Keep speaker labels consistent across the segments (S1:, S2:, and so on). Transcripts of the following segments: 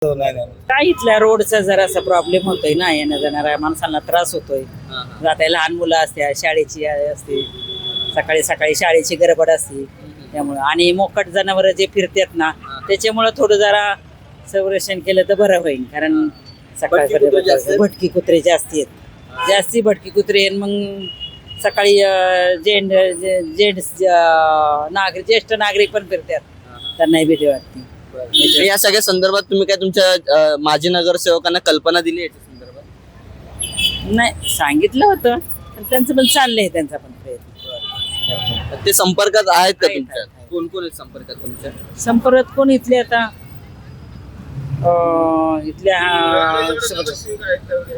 S1: नाही नाही
S2: काय इथल्या रोडचा जरासा प्रॉब्लेम होतोय ना, येण्या जाणाऱ्या माणसांना त्रास होतोय. जाता लहान मुलं असते, शाळेची असते, सकाळी सकाळी शाळेची गडबड असते, त्यामुळं आणि मोकट जनावर जे फिरतात ना, त्याच्यामुळं थोडं जरा संरक्षण केलं तर बरं होईल. कारण सकाळी भटकी कुत्रे जास्ती आहेत, जास्ती भटकी कुत्रे आहेत. मग सकाळी जेंट्स ज्येष्ठ नागरिक पण फिरतात, त्यांनाही भीती वाटते.
S3: या सगळ्या संदर्भात तुम्ही काय तुमच्या माजी नगरसेवकांना कल्पना दिली याच्या संदर्भात?
S2: नाही, सांगितलं होतं, पण त्यांचं पण चाललंय, त्यांचा पण प्रयत्न.
S3: ते संपर्कात आहेत का
S2: आहेत,
S3: तुमच्या?
S2: आहेत.
S3: कोण कोण आहेत संपर्कात तुमच्या?
S2: संपर्कात कोण इथले आता इथल्या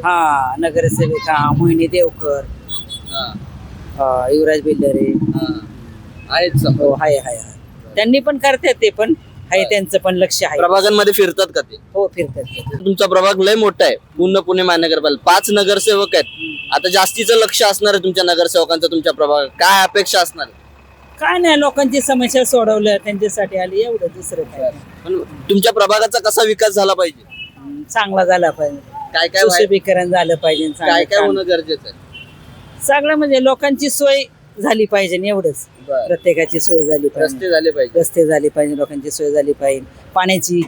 S2: हा नगरसेविका मोहिनी देवकर, युवराज बिल्डरे
S3: आहेत
S2: हो, हाय हाय हाय. त्यांनी पण करतात, ते पण आहे, त्यांचं पण लक्ष आहे.
S3: प्रभागांमध्ये फिरतात का ते?
S2: हो, फिरतात.
S3: तुमचा प्रभाग लय मोठा आहे, पूर्ण पुणे महानगरपालिका 5 नगरसेवक आहेत. आता जास्तीचं लक्ष असणार आहे तुमच्या नगरसेवकांचं तुमच्या प्रभागात. काय अपेक्षा असणार आहे?
S2: काय नाही, लोकांची समस्या सोडवल्या त्यांच्यासाठी आली, एवढं, दुसरं काय.
S3: पण तुमच्या प्रभागाचा कसा विकास झाला पाहिजे?
S2: चांगला झाला पाहिजे,
S3: काय काय
S2: सुशोभीकरण झालं पाहिजे,
S3: काय काय होणं गरजेचं आहे?
S2: सगळं म्हणजे लोकांची सोय झाली पाहिजे, एवढंच. प्रत्येकाची सोय झाली पाहिजे,
S3: रस्ते झाले पाहिजे.
S2: रस्ते झाले पाहिजे, लोकांची सोय झाली पाहिजे, पाण्याची